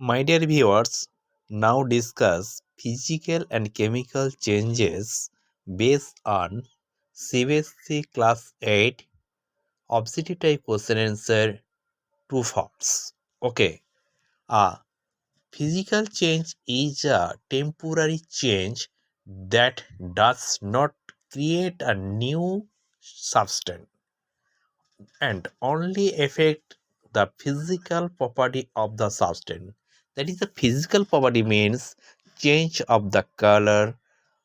My dear viewers, now discuss physical and chemical changes based on CBSE Class 8 objective type question answer true false. Okay, a physical change is a temporary change that does not create a new substance and only affect the physical property of the substance. That is, the physical property means change of the color,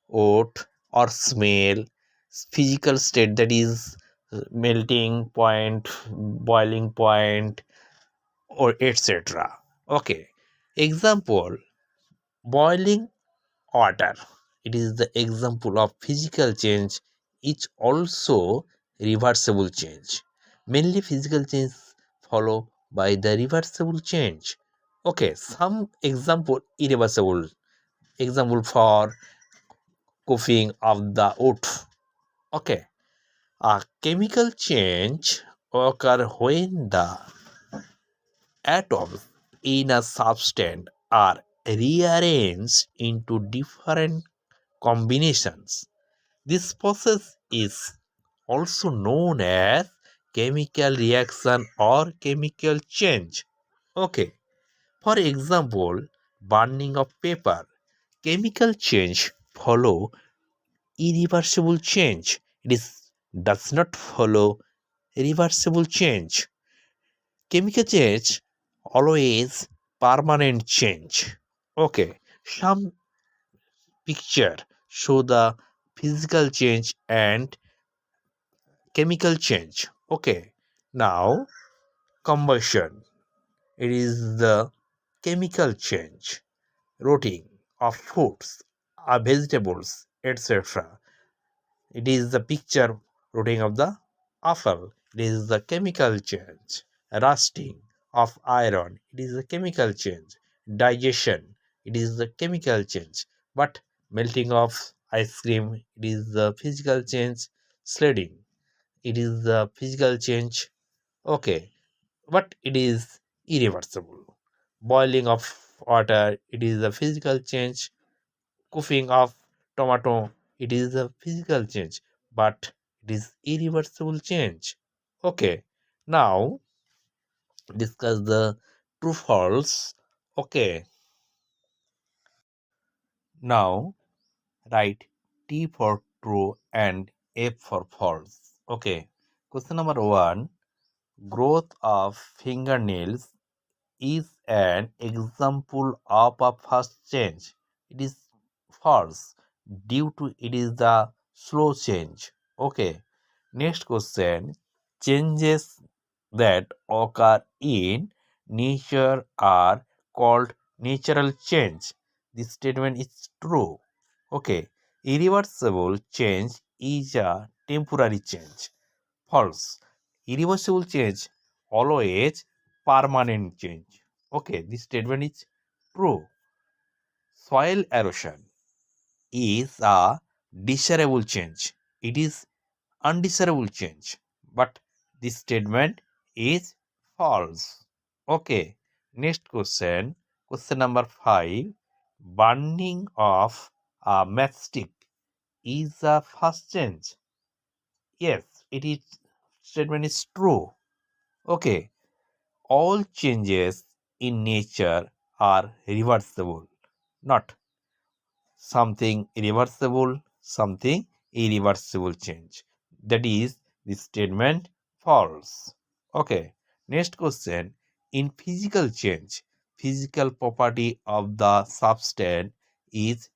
odor, or smell, physical state, that is melting point, boiling point, or etc. Okay. Example: boiling water. It is the example of physical change. It's also reversible change. Mainly physical change follow by the reversible change. Okay, some example irreversible. Example for coughing of the wood. Okay, a chemical change occur when the atoms in a substance are rearranged into different combinations. This process is also known as chemical reaction or chemical change. Okay, for example, burning of paper. Chemical change follow irreversible change. Does not follow reversible change. Chemical change always permanent change. Okay, some picture show the physical change and chemical change. Okay, now combustion. It is the chemical change, rotting of foods, vegetables, etc. It is the picture rotting of the apple. It is the chemical change. Rusting of iron. It is the chemical change. Digestion. It is the chemical change. But melting of ice cream. It is the physical change. Sledding. It is the physical change. Okay, but it is irreversible. Boiling of water. It is a physical change. Cooking of tomato, it is a physical change, but it is irreversible change. Okay, now discuss the true false. Okay, now write T for true and F for false. Okay, question number one: growth of fingernails is an example of a fast change. It is false due to it is the slow change. Okay. Next question: changes that occur in nature are called natural change. This statement is true. Okay. Irreversible change is a temporary change. False. Irreversible change always permanent change. Okay, this statement is true. Soil erosion is a desirable change. It is undesirable change. But this statement is false. Okay, next question. Question number 5. Burning of a matchstick is a fast change. Yes, it is. Statement is true. Okay, all changes in nature are reversible, not something irreversible, something irreversible change. That is the statement false. Okay, next question. In physical change, physical property of the substance is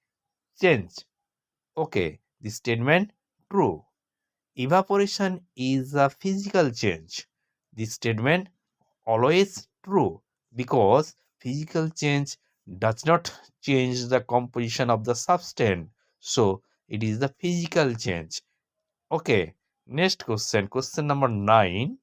changed. Okay, the statement true. Evaporation is a physical change. This statement always true because physical change does not change the composition of the substance. So it is the physical change. Okay, next question. Question number 9.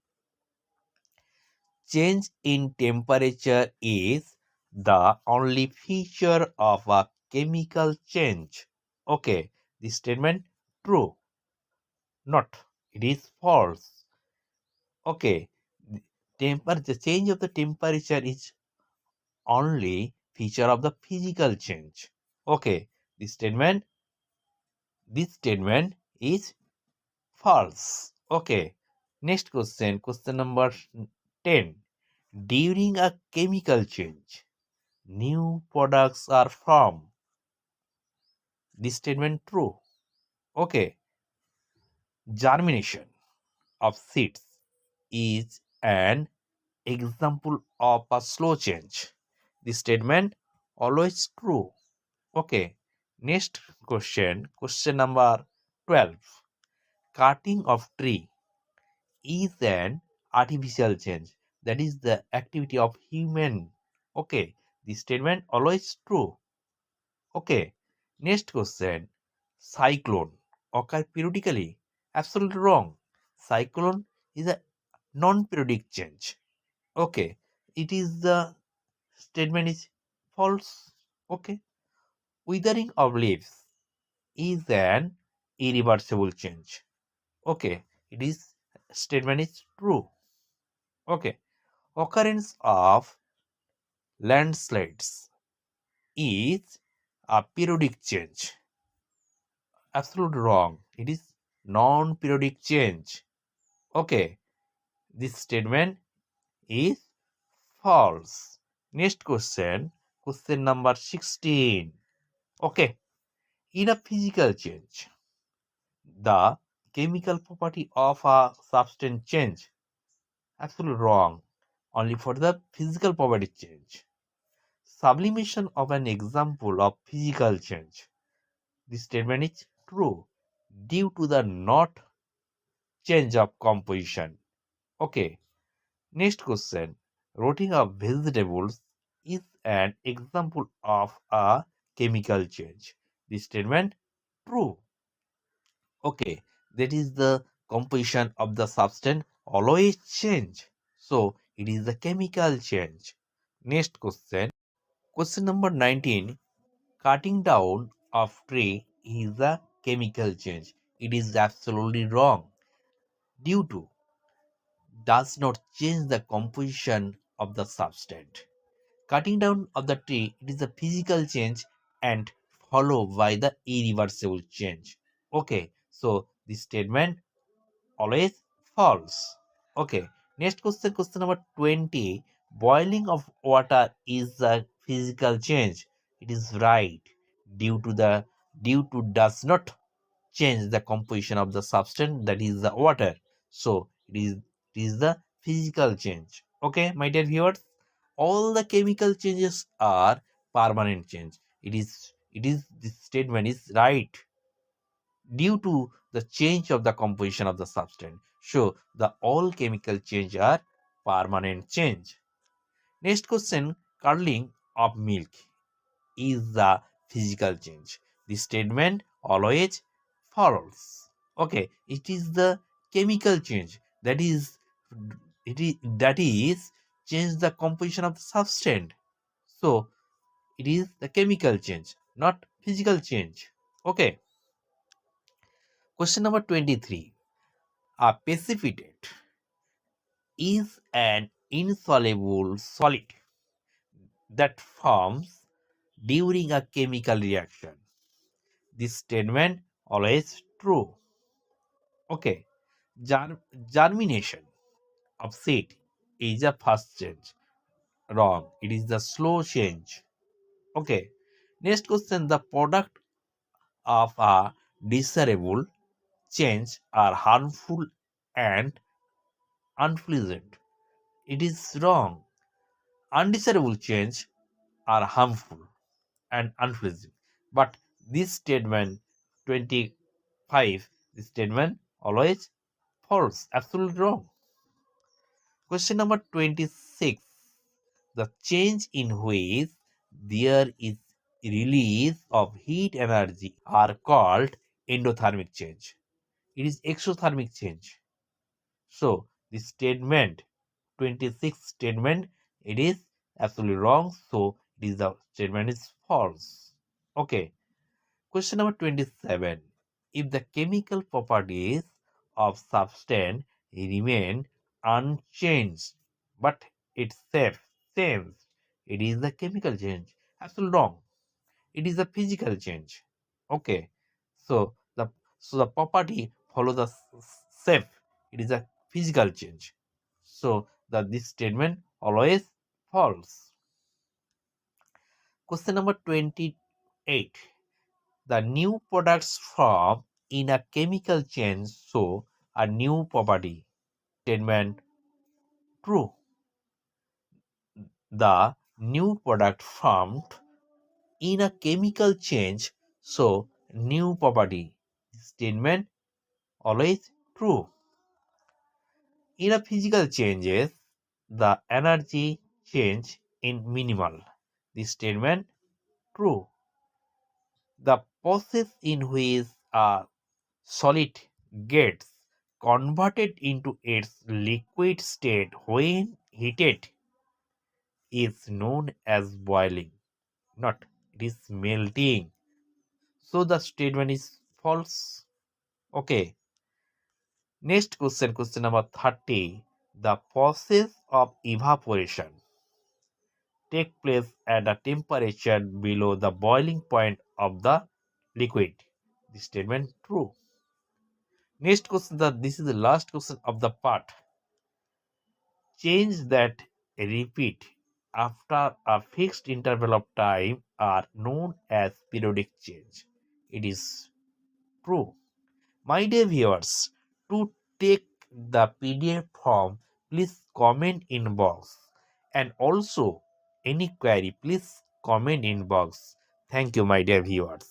Change in temperature is the only feature of a chemical change. Okay, this statement true, not. It is false. Okay, the change of the temperature is only feature of the physical change. Okay, this statement is false. Okay, next question number 10. During a chemical change, new products are formed. This statement true. Okay, germination of seeds is an example of a slow change. This statement always true. Okay, next question number 12. Cutting of tree is an artificial change. That is the activity of human. Okay, this statement always true. Okay, next question. Cyclone occur periodically. Absolutely wrong. Cyclone is a non-periodic change. Okay, it is the statement is false. Okay, withering of leaves is an irreversible change. Okay, it is statement is true. Okay, occurrence of landslides is a periodic change. Absolutely wrong. It is non-periodic change. Okay, this statement is false. Next question number 16. Okay, in a physical change, the chemical property of a substance change. Absolutely wrong. Only for the physical property change. Sublimation of an example of physical change. This statement is true due to the not change of composition. Okay, next question. Rotting of vegetables is an example of a chemical change. This statement true. Okay, that is the composition of the substance always change. So it is the chemical change. Next question number 19. Cutting down of tree is a chemical change. It is absolutely wrong. Due to does not change the composition of the substance. Cutting down of the tree, it is a physical change and followed by the irreversible change. Okay, so this statement always false. Okay, next question number 20. Boiling of water is a physical change. It is right due to does not change the composition of the substance, that is the water. So it is the physical change. Okay, my dear viewers, all the chemical changes are permanent change. It is this statement is right due to the change of the composition of the substance. So the all chemical change are permanent change. Next question, curdling of milk is the physical change. This statement always false. Okay, it is the chemical change that is change the composition of the substance. So it is the chemical change, not physical change. Okay, question number 23. A precipitate is an insoluble solid that forms during a chemical reaction. This statement always true. Okay, germination of seed is a fast change. Wrong. It is the slow change. Okay. Next question. The product of a desirable change are harmful and unpleasant. It is wrong. Undesirable change are harmful and unpleasant. But this statement 25, this statement always false, absolutely wrong. Question number 26. The change in which there is release of heat energy are called endothermic change. It is exothermic change. So this statement 26 statement, it is absolutely wrong. So it is the statement is false. Okay. Question number 27. If the chemical properties of substance remain unchanged but its shape changes, It is the chemical change. Absolutely wrong. It is a physical change. Okay. So the property follow the shape. It is a physical change. So this statement always false. Question number 28. The new products form in a chemical change show a new property. Statement true. The new product formed in a chemical change show new property. Statement always true. In a physical changes, the energy change in minimal. This statement true. The process in which a solid gets converted into its liquid state when heated is known as boiling. Not, it is melting. So the statement is false. Okay. Next question, question number 30. The process of evaporation take place at a temperature below the boiling point of the liquid. This statement true. Next question, this is the last question of the part. Change that repeat after a fixed interval of time are known as periodic change. It is true. My dear viewers, to take the PDF form, please comment in box, and also any query, please comment in box. Thank you, my dear viewers.